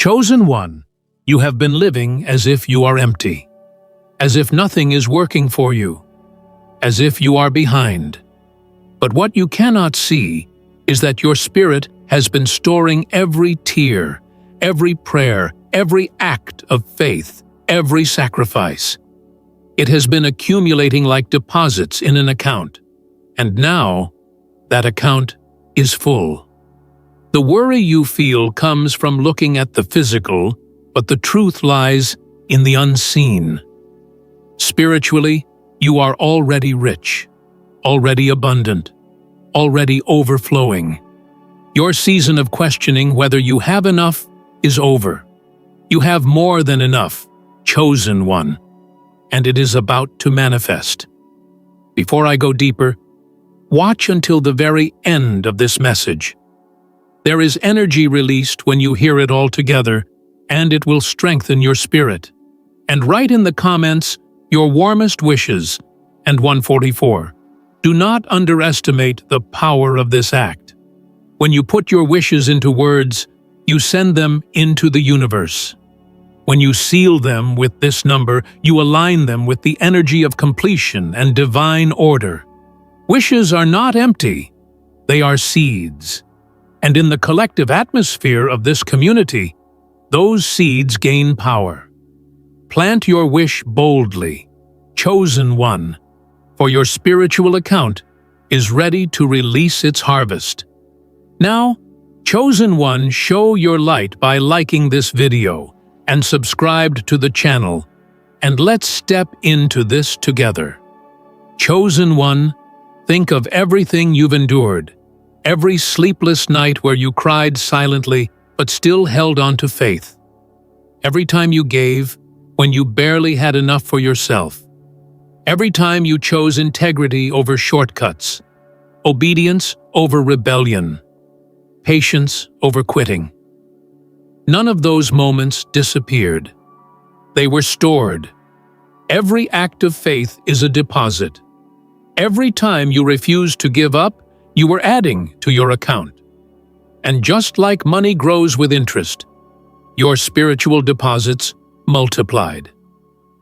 Chosen one, you have been living as if you are empty, as if nothing is working for you, as if you are behind. But what you cannot see is that your spirit has been storing every tear, every prayer, every act of faith, every sacrifice. It has been accumulating like deposits in an account, and now that account is full. The worry you feel comes from looking at the physical, but the truth lies in the unseen. Spiritually, you are already rich, already abundant, already overflowing. Your season of questioning whether you have enough is over. You have more than enough, chosen one, and it is about to manifest. Before I go deeper, watch until the very end of this message. There is energy released when you hear it all together, and it will strengthen your spirit. And write in the comments your warmest wishes. And 144. Do not underestimate the power of this act. When you put your wishes into words, you send them into the universe. When you seal them with this number, you align them with the energy of completion and divine order. Wishes are not empty, they are seeds. And in the collective atmosphere of this community, those seeds gain power. Plant your wish boldly, chosen one, for your spiritual account is ready to release its harvest. Now, chosen one, show your light by liking this video and subscribe to the channel, and let's step into this together. Chosen one, think of everything you've endured, every sleepless night where you cried silently but still held on to faith. Every time you gave, when you barely had enough for yourself. Every time you chose integrity over shortcuts, obedience over rebellion, patience over quitting. None of those moments disappeared. They were stored. Every act of faith is a deposit. Every time you refused to give up, you were adding to your account. And just like money grows with interest, your spiritual deposits multiplied.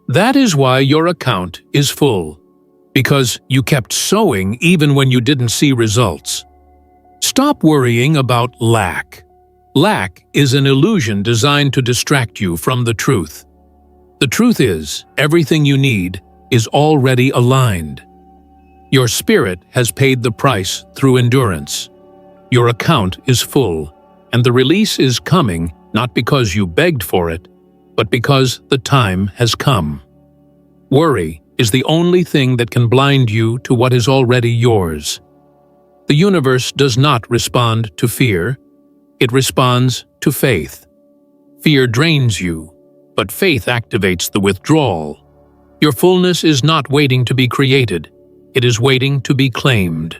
That is why your account is full, because you kept sowing even when you didn't see results. Stop worrying about lack. Lack is an illusion designed to distract you from the truth. The truth is, everything you need is already aligned. Your spirit has paid the price through endurance. Your account is full, and the release is coming not because you begged for it, but because the time has come. Worry is the only thing that can blind you to what is already yours. The universe does not respond to fear, it responds to faith. Fear drains you, but faith activates the withdrawal. Your fullness is not waiting to be created, it is waiting to be claimed.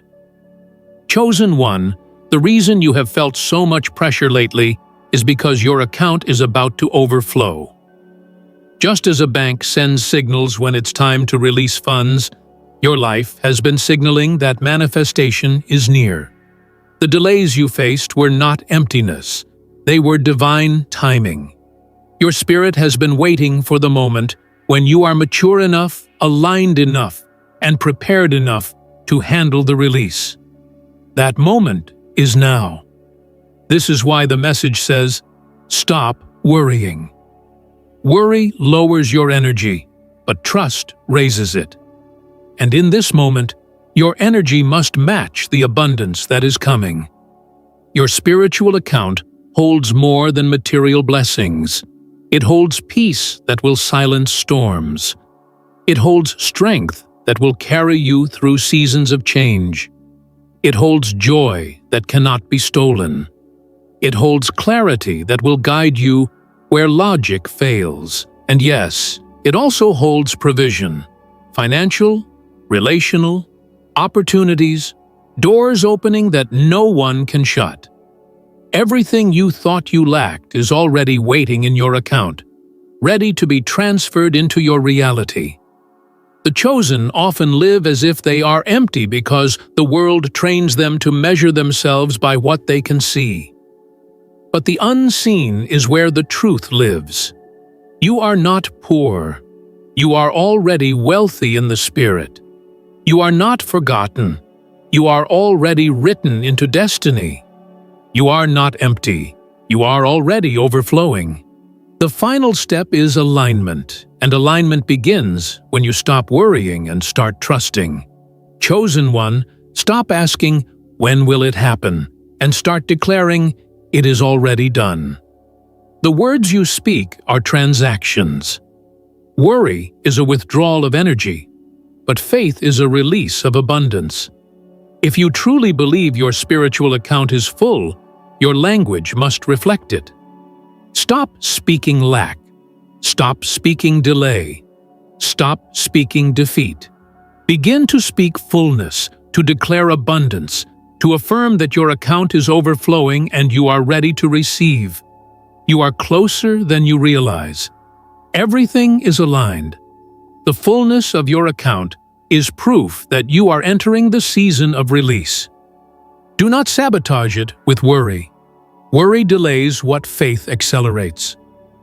Chosen one, the reason you have felt so much pressure lately is because your account is about to overflow. Just as a bank sends signals when it's time to release funds, your life has been signaling that manifestation is near. The delays you faced were not emptiness, they were divine timing. Your spirit has been waiting for the moment when you are mature enough, aligned enough, and prepared enough to handle the release. That moment is now. This is why the message says, stop worrying. Worry lowers your energy, but trust raises it. And in this moment, your energy must match the abundance that is coming. Your spiritual account holds more than material blessings. It holds peace that will silence storms. It holds strength that will carry you through seasons of change. It holds joy that cannot be stolen. It holds clarity that will guide you where logic fails. And yes, it also holds provision, financial, relational, opportunities, doors opening that no one can shut. Everything you thought you lacked is already waiting in your account, ready to be transferred into your reality. The chosen often live as if they are empty because the world trains them to measure themselves by what they can see. But the unseen is where the truth lives. You are not poor. You are already wealthy in the Spirit. You are not forgotten. You are already written into destiny. You are not empty. You are already overflowing. The final step is alignment, and alignment begins when you stop worrying and start trusting. Chosen one, stop asking, "When will it happen?" and start declaring, "It is already done." The words you speak are transactions. Worry is a withdrawal of energy, but faith is a release of abundance. If you truly believe your spiritual account is full, your language must reflect it. Stop speaking lack. Stop speaking delay. Stop speaking defeat. Begin to speak fullness, to declare abundance, to affirm that your account is overflowing and you are ready to receive. You are closer than you realize. Everything is aligned. The fullness of your account is proof that you are entering the season of release. Do not sabotage it with worry. Worry delays what faith accelerates.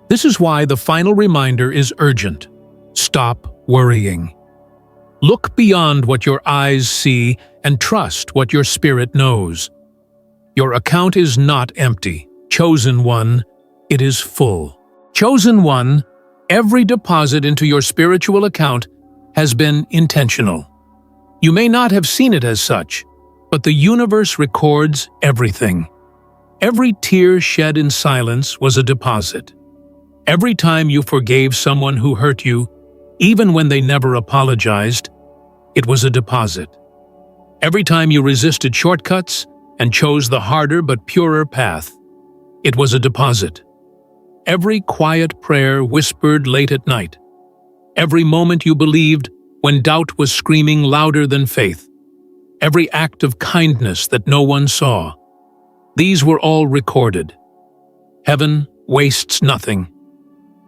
This is why the final reminder is urgent. Stop worrying. Look beyond what your eyes see and trust what your spirit knows. Your account is not empty. Chosen one, it is full. Chosen one, every deposit into your spiritual account has been intentional. You may not have seen it as such, but the universe records everything. Every tear shed in silence was a deposit. Every time you forgave someone who hurt you, even when they never apologized, it was a deposit. Every time you resisted shortcuts and chose the harder but purer path, it was a deposit. Every quiet prayer whispered late at night, every moment you believed when doubt was screaming louder than faith, every act of kindness that no one saw, these were all recorded. Heaven wastes nothing.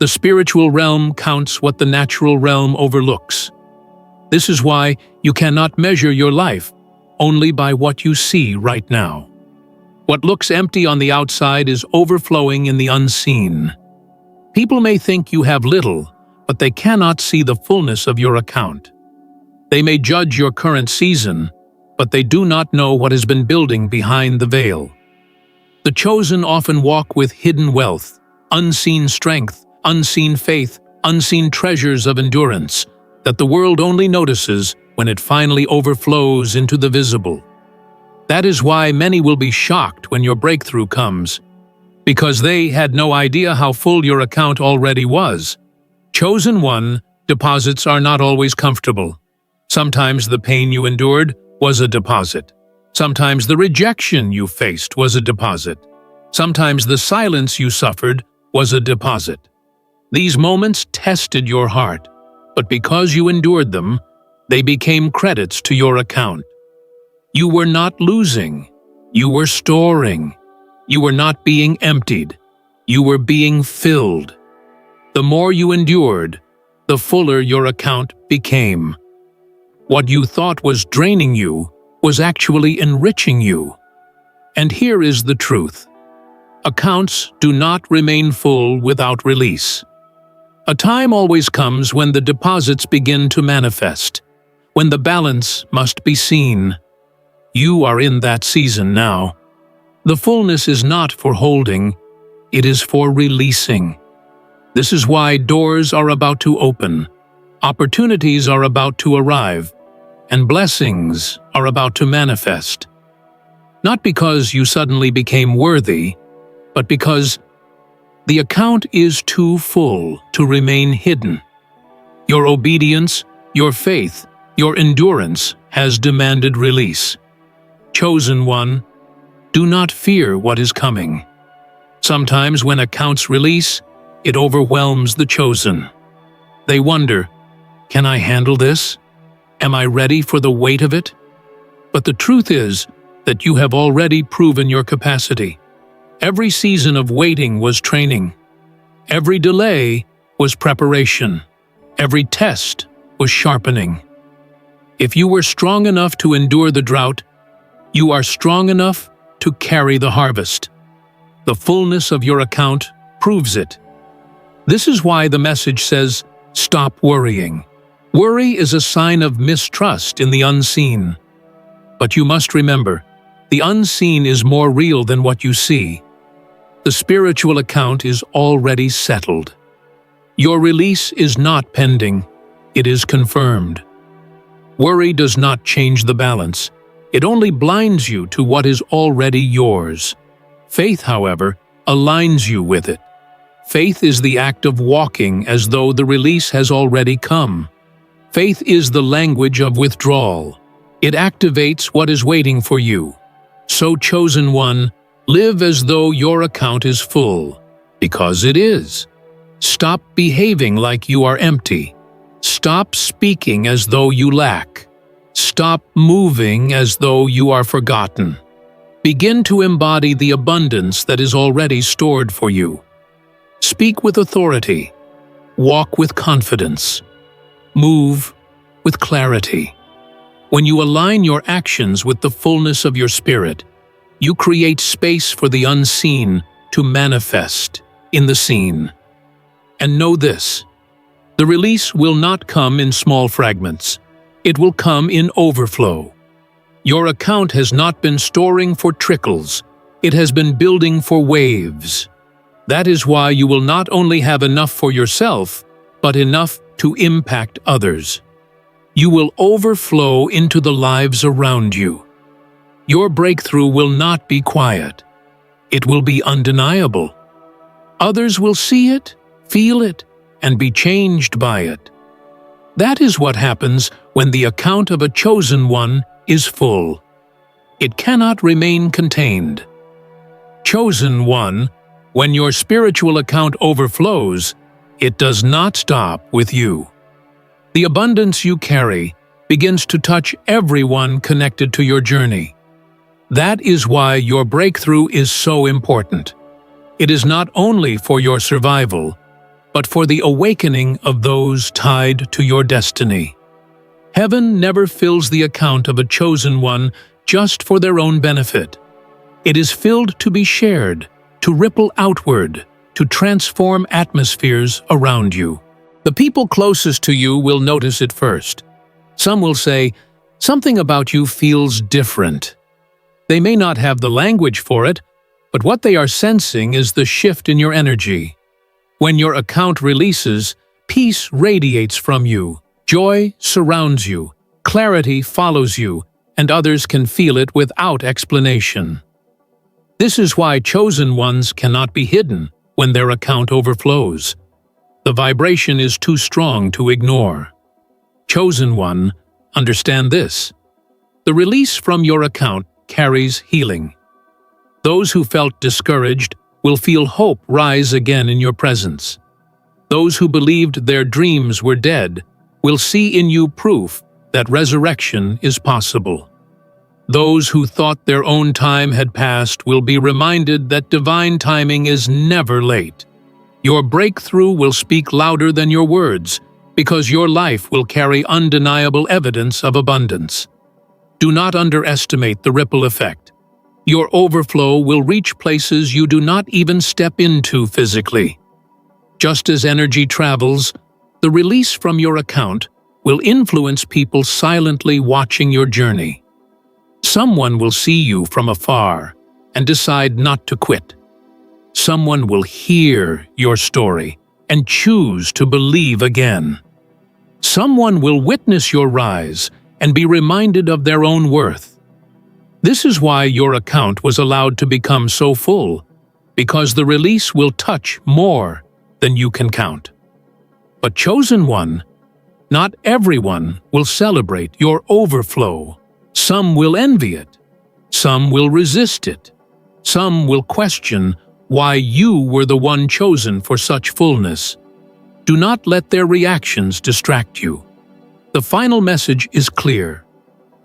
The spiritual realm counts what the natural realm overlooks. This is why you cannot measure your life only by what you see right now. What looks empty on the outside is overflowing in the unseen. People may think you have little, but they cannot see the fullness of your account. They may judge your current season, but they do not know what has been building behind the veil. The chosen often walk with hidden wealth, unseen strength, unseen faith, unseen treasures of endurance that the world only notices when it finally overflows into the visible. That is why many will be shocked when your breakthrough comes, because they had no idea how full your account already was. Chosen one, deposits are not always comfortable. Sometimes the pain you endured was a deposit. Sometimes the rejection you faced was a deposit. Sometimes the silence you suffered was a deposit. These moments tested your heart, but because you endured them, they became credits to your account. You were not losing. You were storing. You were not being emptied. You were being filled. The more you endured, the fuller your account became. What you thought was draining you was actually enriching you. And here is the truth. Accounts do not remain full without release. A time always comes when the deposits begin to manifest, when the balance must be seen. You are in that season now. The fullness is not for holding, it is for releasing. This is why doors are about to open, opportunities are about to arrive, and blessings are about to manifest. Not because you suddenly became worthy, but because the account is too full to remain hidden. Your obedience, your faith, your endurance has demanded release. Chosen one, do not fear what is coming. Sometimes when accounts release, it overwhelms the chosen. They wonder, can I handle this? Am I ready for the weight of it? But the truth is that you have already proven your capacity. Every season of waiting was training. Every delay was preparation. Every test was sharpening. If you were strong enough to endure the drought, you are strong enough to carry the harvest. The fullness of your account proves it. This is why the message says, stop worrying. Worry is a sign of mistrust in the unseen. But you must remember, the unseen is more real than what you see. The spiritual account is already settled. Your release is not pending, it is confirmed. Worry does not change the balance. It only blinds you to what is already yours. Faith, however, aligns you with it. Faith is the act of walking as though the release has already come. Faith is the language of withdrawal. It activates what is waiting for you. So, chosen one, live as though your account is full, because it is. Stop behaving like you are empty. Stop speaking as though you lack. Stop moving as though you are forgotten. Begin to embody the abundance that is already stored for you. Speak with authority. Walk with confidence. Move with clarity. When you align your actions with the fullness of your spirit, you create space for the unseen to manifest in the seen. And know this, the release will not come in small fragments. It will come in overflow. Your account has not been storing for trickles, it has been building for waves. That is why you will not only have enough for yourself, but enough to impact others. You will overflow into the lives around you. Your breakthrough will not be quiet. It will be undeniable. Others will see it, feel it, and be changed by it. That is what happens when the account of a chosen one is full. It cannot remain contained. Chosen one, when your spiritual account overflows, it does not stop with you. The abundance you carry begins to touch everyone connected to your journey. That is why your breakthrough is so important. It is not only for your survival, but for the awakening of those tied to your destiny. Heaven never fills the account of a chosen one just for their own benefit. It is filled to be shared, to ripple outward, to transform atmospheres around you. The people closest to you will notice it first. Some will say, something about you feels different. They may not have the language for it, but what they are sensing is the shift in your energy. When your account releases, peace radiates from you, joy surrounds you, clarity follows you, and others can feel it without explanation. This is why chosen ones cannot be hidden when their account overflows. The vibration is too strong to ignore. Chosen one, understand this. The release from your account carries healing. Those who felt discouraged will feel hope rise again in your presence. Those who believed their dreams were dead will see in you proof that resurrection is possible. Those who thought their own time had passed will be reminded that divine timing is never late. Your breakthrough will speak louder than your words, because your life will carry undeniable evidence of abundance. Do not underestimate the ripple effect. Your overflow will reach places you do not even step into physically. Just as energy travels, the release from your account will influence people silently watching your journey. Someone will see you from afar and decide not to quit. Someone will hear your story and choose to believe again. Someone will witness your rise and be reminded of their own worth. This is why your account was allowed to become so full, because the release will touch more than you can count. But chosen one, not everyone will celebrate your overflow. Some will envy it. Some will resist it. Some will question why you were the one chosen for such fullness. Do not let their reactions distract you. The final message is clear.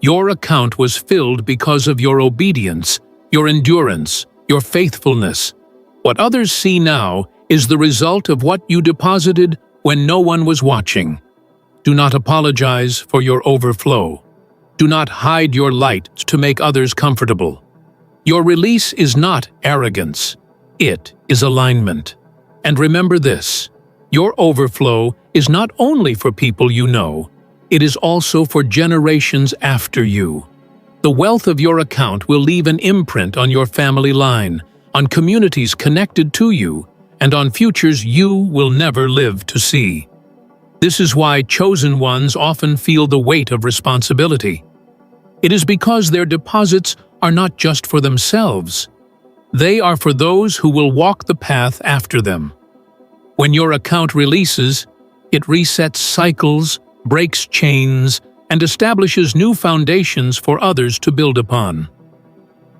Your account was filled because of your obedience, your endurance, your faithfulness. What others see now is the result of what you deposited when no one was watching. Do not apologize for your overflow. Do not hide your light to make others comfortable. Your release is not arrogance. It is alignment. And remember this, your overflow is not only for people you know, it is also for generations after you. The wealth of your account will leave an imprint on your family line, on communities connected to you, and on futures you will never live to see. This is why chosen ones often feel the weight of responsibility. It is because their deposits are not just for themselves. They are for those who will walk the path after them. When your account releases, it resets cycles, breaks chains, and establishes new foundations for others to build upon.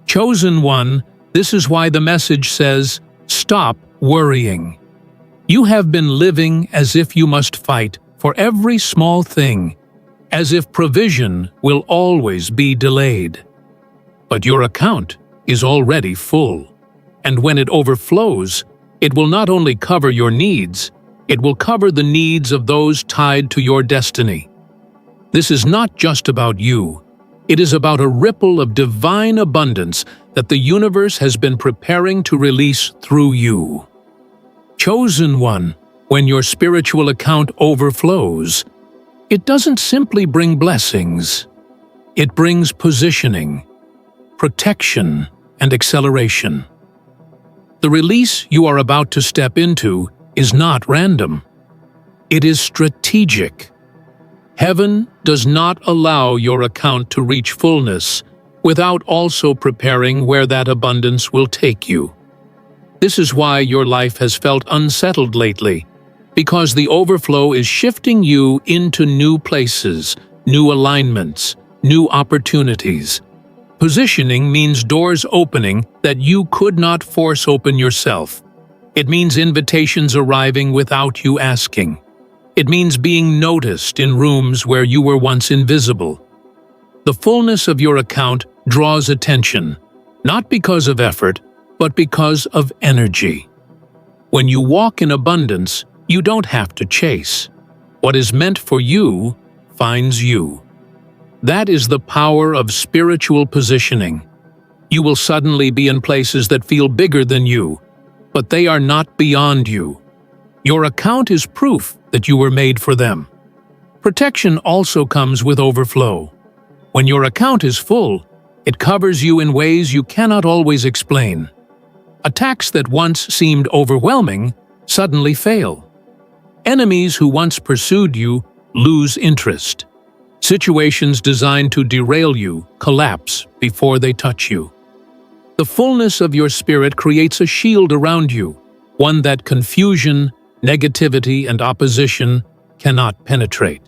Chosen one, this is why the message says, stop worrying. You have been living as if you must fight for every small thing, as if provision will always be delayed. But your account is already full, and when it overflows, it will not only cover your needs, it will cover the needs of those tied to your destiny. This is not just about you. It is about a ripple of divine abundance that the universe has been preparing to release through you. Chosen one, when your spiritual account overflows, it doesn't simply bring blessings. It brings positioning, protection, and acceleration. The release you are about to step into is not random. It is strategic. Heaven does not allow your account to reach fullness without also preparing where that abundance will take you. This is why your life has felt unsettled lately, because the overflow is shifting you into new places, new alignments, new opportunities. Positioning means doors opening that you could not force open yourself. It means invitations arriving without you asking. It means being noticed in rooms where you were once invisible. The fullness of your account draws attention, not because of effort, but because of energy. When you walk in abundance, you don't have to chase. What is meant for you finds you. That is the power of spiritual positioning. You will suddenly be in places that feel bigger than you, but they are not beyond you. Your account is proof that you were made for them. Protection also comes with overflow. When your account is full, it covers you in ways you cannot always explain. Attacks that once seemed overwhelming suddenly fail. Enemies who once pursued you lose interest. Situations designed to derail you collapse before they touch you. The fullness of your spirit creates a shield around you, one that confusion, negativity, and opposition cannot penetrate.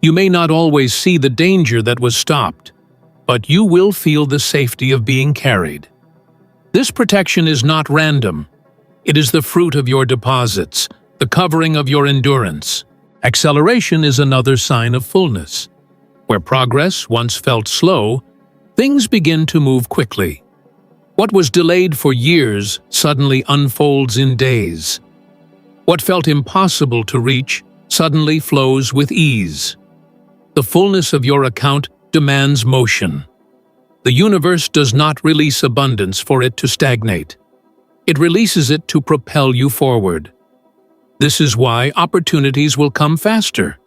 You may not always see the danger that was stopped, but you will feel the safety of being carried. This protection is not random. It is the fruit of your deposits, the covering of your endurance. Acceleration is another sign of fullness. Where progress once felt slow, things begin to move quickly. What was delayed for years suddenly unfolds in days. What felt impossible to reach suddenly flows with ease. The fullness of your account demands motion. The universe does not release abundance for it to stagnate. It releases it to propel you forward. This is why opportunities will come faster.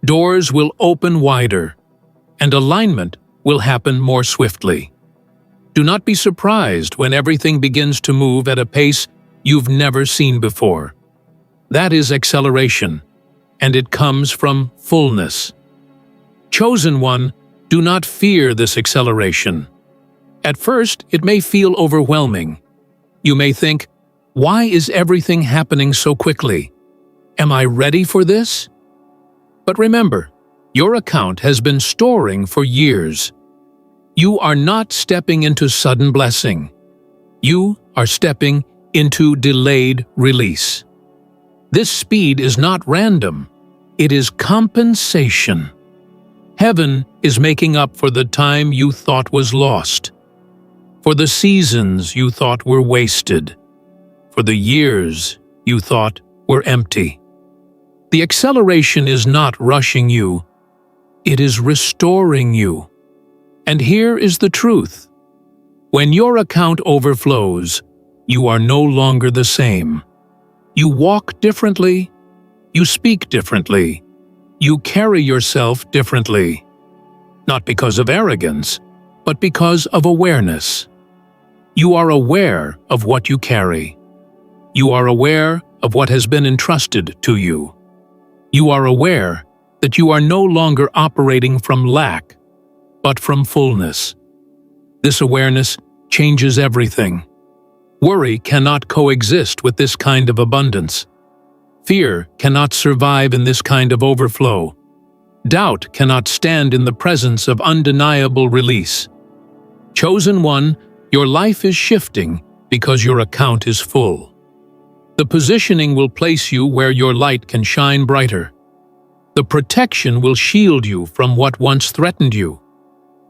Doors will open wider, and alignment will happen more swiftly. Do not be surprised when everything begins to move at a pace you've never seen before. That is acceleration, and it comes from fullness. Chosen one, do not fear this acceleration. At first, it may feel overwhelming. You may think, why is everything happening so quickly? Am I ready for this? But remember, your account has been storing for years. You are not stepping into sudden blessing. You are stepping into delayed release. This speed is not random. It is compensation. Heaven is making up for the time you thought was lost, for the seasons you thought were wasted, for the years you thought were empty. The acceleration is not rushing you. It is restoring you. And here is the truth. When your account overflows, you are no longer the same. You walk differently, you speak differently, you carry yourself differently. Not because of arrogance, but because of awareness. You are aware of what you carry. You are aware of what has been entrusted to you. You are aware that you are no longer operating from lack, but from fullness. This awareness changes everything. Worry cannot coexist with this kind of abundance. Fear cannot survive in this kind of overflow. Doubt cannot stand in the presence of undeniable release. Chosen one, your life is shifting because your account is full. The positioning will place you where your light can shine brighter. The protection will shield you from what once threatened you.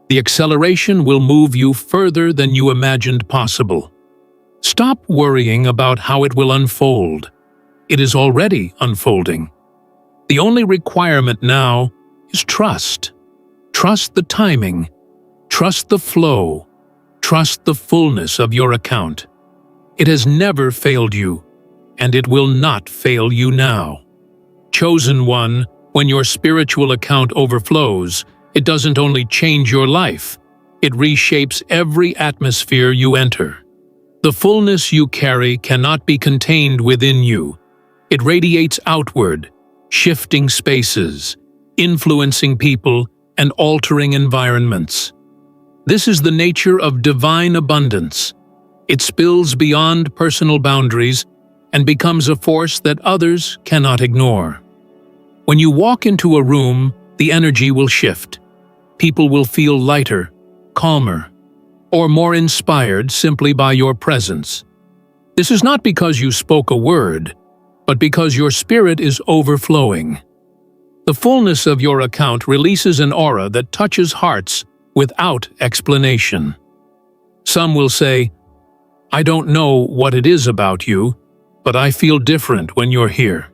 The acceleration will move you further than you imagined possible. Stop worrying about how it will unfold. It is already unfolding. The only requirement now is trust. Trust the timing. Trust the flow. Trust the fullness of your account. It has never failed you, and it will not fail you now. Chosen one, when your spiritual account overflows, it doesn't only change your life, it reshapes every atmosphere you enter. The fullness you carry cannot be contained within you. It radiates outward, shifting spaces, influencing people, and altering environments. This is the nature of divine abundance. It spills beyond personal boundaries and becomes a force that others cannot ignore. When you walk into a room, the energy will shift. People will feel lighter, calmer, or more inspired simply by your presence. This is not because you spoke a word, but because your spirit is overflowing. The fullness of your account releases an aura that touches hearts without explanation. Some will say, "I don't know what it is about you, but I feel different when you're here."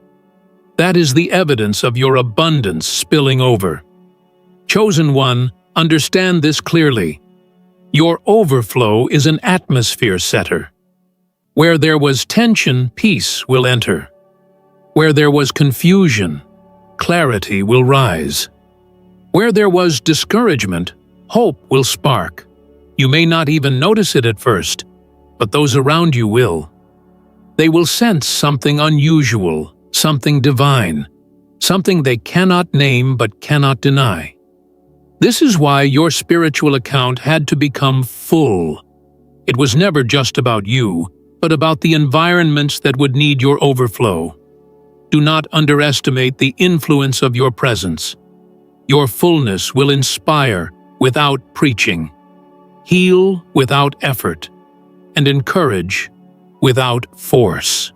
That is the evidence of your abundance spilling over. Chosen one, understand this clearly. Your overflow is an atmosphere setter. Where there was tension, peace will enter. Where there was confusion, clarity will rise. Where there was discouragement, hope will spark. You may not even notice it at first, but those around you will. They will sense something unusual, something divine, something they cannot name but cannot deny. This is why your spiritual account had to become full. It was never just about you, but about the environments that would need your overflow. Do not underestimate the influence of your presence. Your fullness will inspire without preaching, heal without effort, and encourage without force.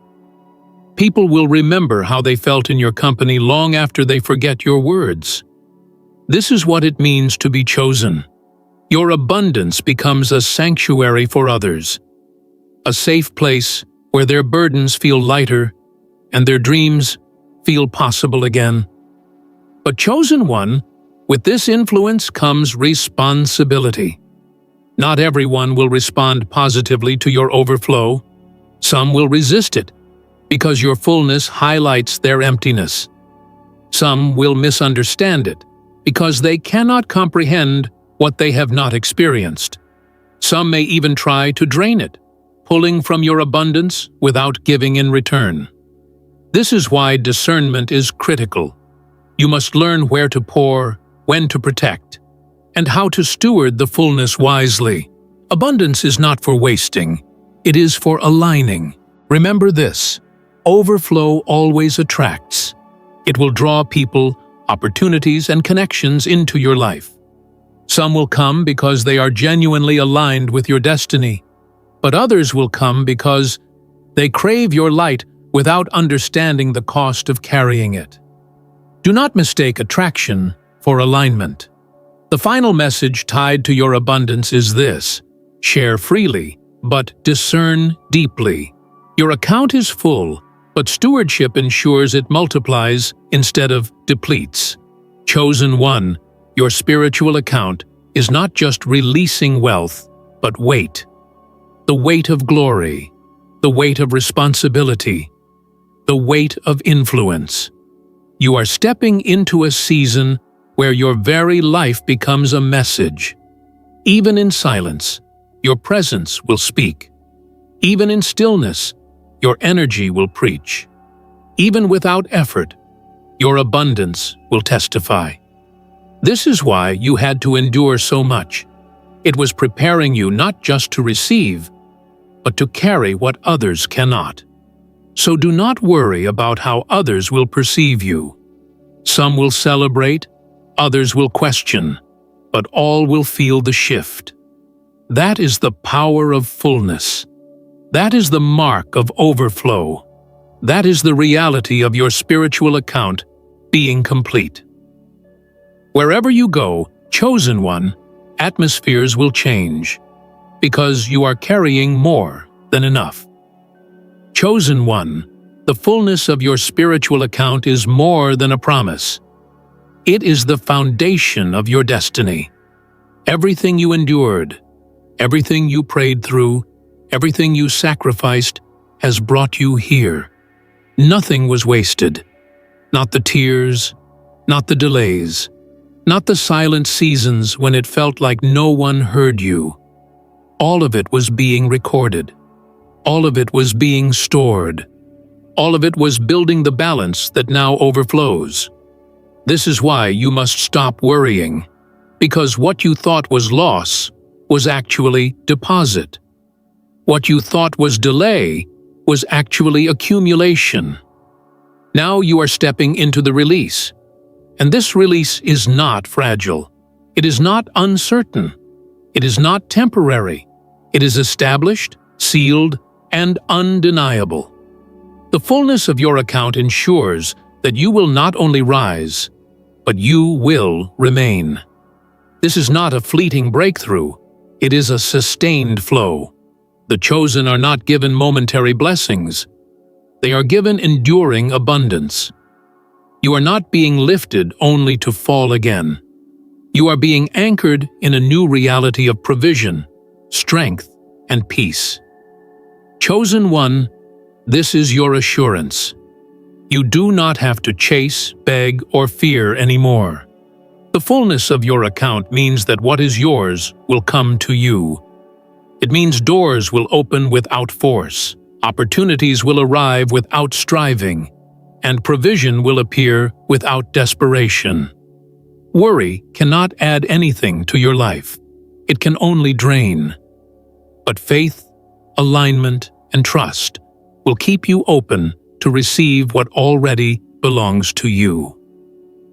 People will remember how they felt in your company long after they forget your words. This is what it means to be chosen. Your abundance becomes a sanctuary for others, a safe place where their burdens feel lighter and their dreams feel possible again. But chosen one, with this influence comes responsibility. Not everyone will respond positively to your overflow. Some will resist it, because your fullness highlights their emptiness. Some will misunderstand it, because they cannot comprehend what they have not experienced. Some may even try to drain it, pulling from your abundance without giving in return. This is why discernment is critical. You must learn where to pour, when to protect, and how to steward the fullness wisely. Abundance is not for wasting, it is for aligning. Remember this: overflow always attracts. It will draw people, opportunities, and connections into your life. Some will come because they are genuinely aligned with your destiny, but others will come because they crave your light without understanding the cost of carrying it. Do not mistake attraction for alignment. The final message tied to your abundance is this: share freely, but discern deeply. Your account is full, but stewardship ensures it multiplies instead of depletes. Chosen one, your spiritual account is not just releasing wealth, but weight. The weight of glory, the weight of responsibility, the weight of influence. You are stepping into a season where your very life becomes a message. Even in silence, your presence will speak. Even in stillness, your energy will preach. Even without effort, your abundance will testify. This is why you had to endure so much. It was preparing you not just to receive, but to carry what others cannot. So do not worry about how others will perceive you. Some will celebrate, others will question, but all will feel the shift. That is the power of fullness. That is the mark of overflow. That is the reality of your spiritual account being complete. Wherever you go, chosen one, atmospheres will change, because you are carrying more than enough. Chosen one, the fullness of your spiritual account is more than a promise. It is the foundation of your destiny. Everything you endured, everything you prayed through, everything you sacrificed has brought you here. Nothing was wasted. Not the tears, not the delays, not the silent seasons when it felt like no one heard you. All of it was being recorded. All of it was being stored. All of it was building the balance that now overflows. This is why you must stop worrying, because what you thought was loss was actually deposit. What you thought was delay was actually accumulation. Now you are stepping into the release. And this release is not fragile. It is not uncertain. It is not temporary. It is established, sealed, and undeniable. The fullness of your account ensures that you will not only rise, but you will remain. This is not a fleeting breakthrough. It is a sustained flow. The chosen are not given momentary blessings. They are given enduring abundance. You are not being lifted only to fall again. You are being anchored in a new reality of provision, strength, and peace. Chosen one, this is your assurance. You do not have to chase, beg, or fear anymore. The fullness of your account means that what is yours will come to you. It means doors will open without force, opportunities will arrive without striving, and provision will appear without desperation. Worry cannot add anything to your life. It can only drain. But faith, alignment, and trust will keep you open to receive what already belongs to you.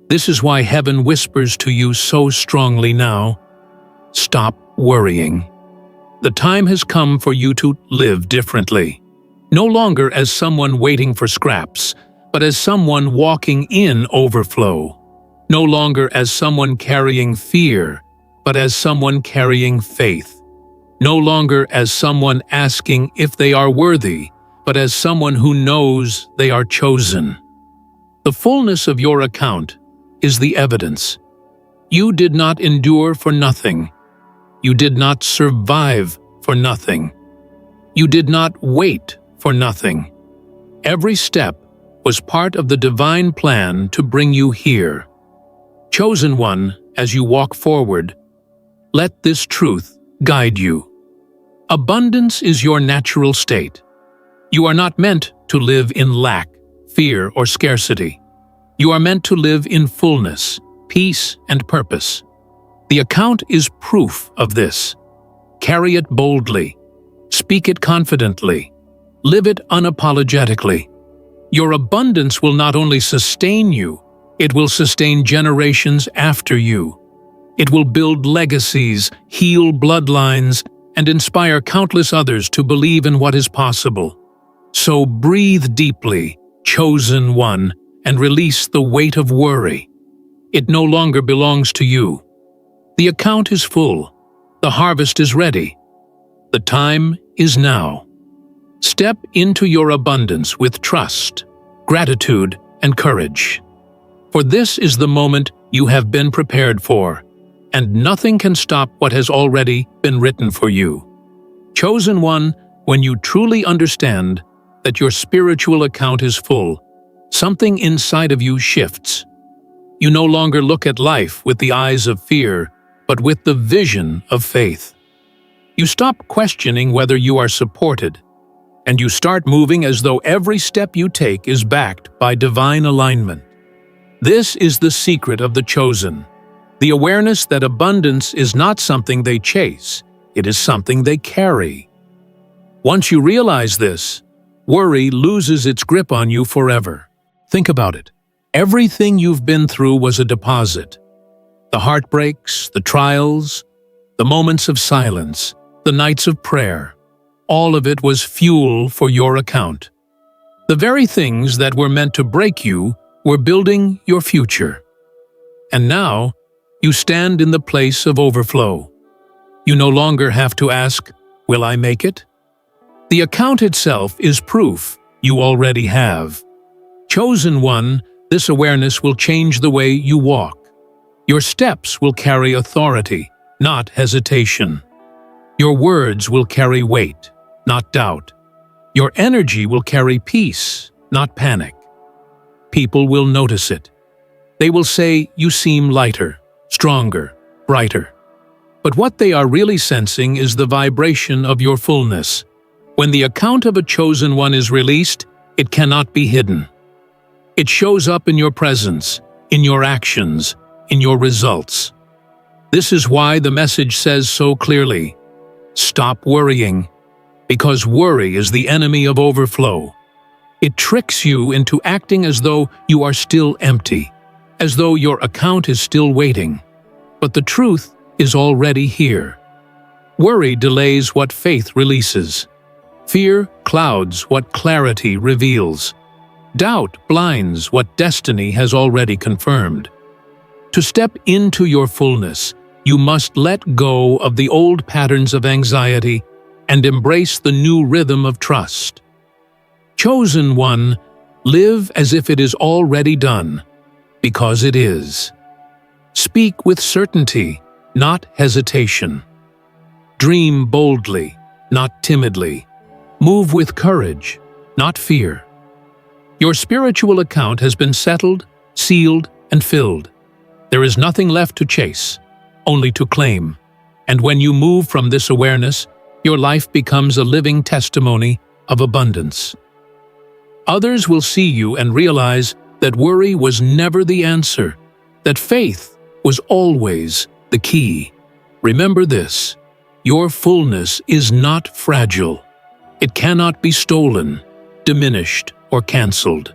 This is why heaven whispers to you so strongly now, stop worrying. The time has come for you to live differently. No longer as someone waiting for scraps, but as someone walking in overflow. No longer as someone carrying fear, but as someone carrying faith. No longer as someone asking if they are worthy, but as someone who knows they are chosen. The fullness of your account is the evidence. You did not endure for nothing. You did not survive for nothing. You did not wait for nothing. Every step was part of the divine plan to bring you here. Chosen one, as you walk forward, let this truth guide you. Abundance is your natural state. You are not meant to live in lack, fear, or scarcity. You are meant to live in fullness, peace, and purpose. The account is proof of this. Carry it boldly. Speak it confidently. Live it unapologetically. Your abundance will not only sustain you, it will sustain generations after you. It will build legacies, heal bloodlines, and inspire countless others to believe in what is possible. So breathe deeply, chosen one, and release the weight of worry. It no longer belongs to you. The account is full. The harvest is ready. The time is now. Step into your abundance with trust, gratitude, and courage. For this is the moment you have been prepared for, and nothing can stop what has already been written for you. Chosen one, When you truly understand that your spiritual account is full, something inside of you shifts. You no longer look at life with the eyes of fear, but with the vision of faith. You stop questioning whether you are supported, and you start moving as though every step you take is backed by divine alignment. This is the secret of the chosen. The awareness that abundance is not something they chase, it is something they carry. Once you realize this, worry loses its grip on you forever. Think about it. Everything you've been through was a deposit. The heartbreaks, the trials, the moments of silence, the nights of prayer, all of it was fuel for your account. The very things that were meant to break you were building your future. And now, you stand in the place of overflow. You no longer have to ask, "Will I make it?" The account itself is proof you already have. Chosen one, this awareness will change the way you walk. Your steps will carry authority, not hesitation. Your words will carry weight, not doubt. Your energy will carry peace, not panic. People will notice it. They will say you seem lighter, stronger, brighter. But what they are really sensing is the vibration of your fullness. When the account of a chosen one is released, it cannot be hidden. It shows up in your presence, in your actions, in your results. This is why the message says so clearly, stop worrying, because worry is the enemy of overflow. It tricks you into acting as though you are still empty, as though your account is still waiting. But the truth is already here. Worry delays what faith releases. Fear clouds what clarity reveals. Doubt blinds what destiny has already confirmed. To step into your fullness, you must let go of the old patterns of anxiety and embrace the new rhythm of trust. Chosen one, live as if it is already done, because it is. Speak with certainty, not hesitation. Dream boldly, not timidly. Move with courage, not fear. Your spiritual account has been settled, sealed, and filled. There is nothing left to chase, only to claim. And when you move from this awareness, your life becomes a living testimony of abundance. Others will see you and realize that worry was never the answer, that faith was always the key. Remember this, your fullness is not fragile. It cannot be stolen, diminished, or cancelled.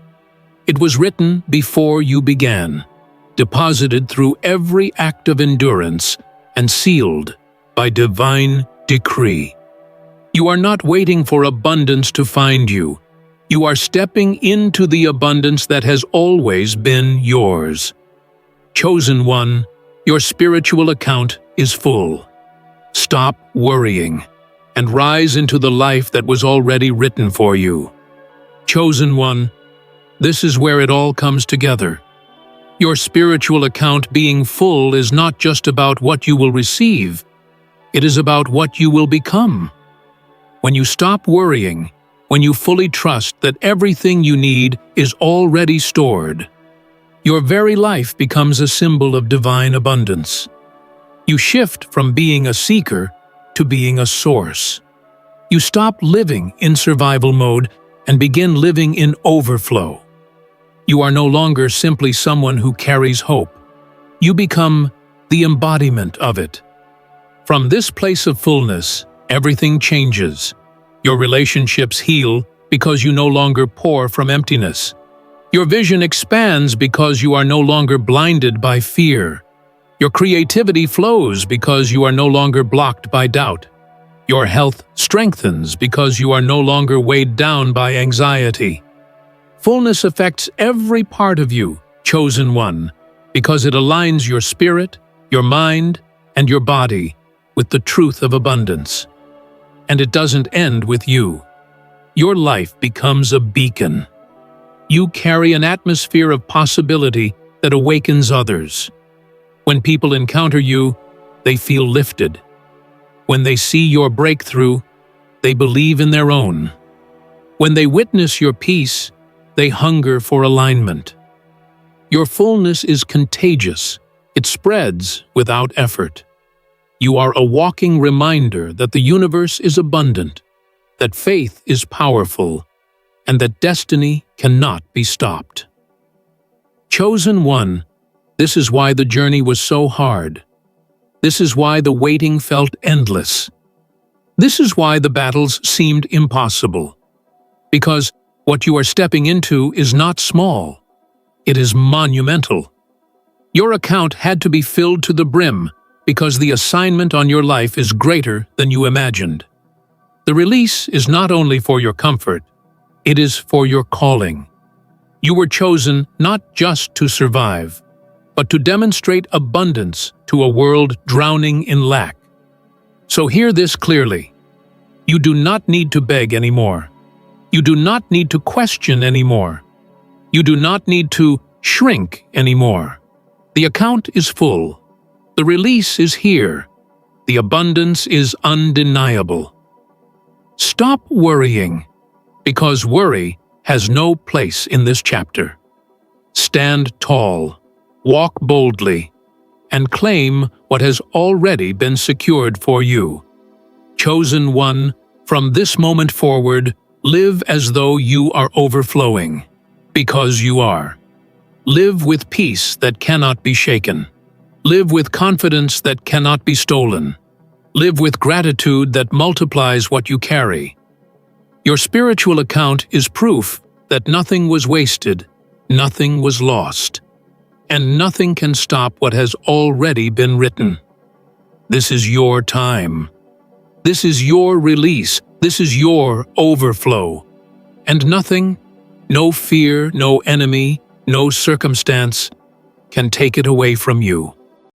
It was written before you began, deposited through every act of endurance, and sealed by divine decree. You are not waiting for abundance to find you. You are stepping into the abundance that has always been yours. Chosen one, your spiritual account is full. Stop worrying and rise into the life that was already written for you. Chosen one, this is where it all comes together. Your spiritual account being full is not just about what you will receive, it is about what you will become. When you stop worrying, when you fully trust that everything you need is already stored, your very life becomes a symbol of divine abundance. You shift from being a seeker to being a source. You stop living in survival mode and begin living in overflow. You are no longer simply someone who carries hope. You become the embodiment of it. From this place of fullness, everything changes. Your relationships heal because you no longer pour from emptiness. Your vision expands because you are no longer blinded by fear. Your creativity flows because you are no longer blocked by doubt. Your health strengthens because you are no longer weighed down by anxiety. Fullness affects every part of you, chosen one, because it aligns your spirit, your mind, and your body with the truth of abundance. And it doesn't end with you. Your life becomes a beacon. You carry an atmosphere of possibility that awakens others. When people encounter you, they feel lifted. When they see your breakthrough, they believe in their own. When they witness your peace, they hunger for alignment. Your fullness is contagious. It spreads without effort. You are a walking reminder that the universe is abundant, that faith is powerful, and that destiny cannot be stopped. Chosen one, this is why the journey was so hard. This is why the waiting felt endless. This is why the battles seemed impossible. Because what you are stepping into is not small. It is monumental. Your account had to be filled to the brim because the assignment on your life is greater than you imagined. The release is not only for your comfort, it is for your calling. You were chosen not just to survive, but to demonstrate abundance to a world drowning in lack. So hear this clearly. You do not need to beg anymore. You do not need to question anymore. You do not need to shrink anymore. The account is full. The release is here. The abundance is undeniable. Stop worrying, because worry has no place in this chapter. Stand tall, walk boldly, and claim what has already been secured for you. Chosen one, from this moment forward, live as though you are overflowing, because you are. Live with peace that cannot be shaken. Live with confidence that cannot be stolen. Live with gratitude that multiplies what you carry. Your spiritual account is proof that nothing was wasted, nothing was lost, and nothing can stop what has already been written. This is your time. This is your release. This is your overflow. And nothing, no fear, no enemy, no circumstance can take it away from you.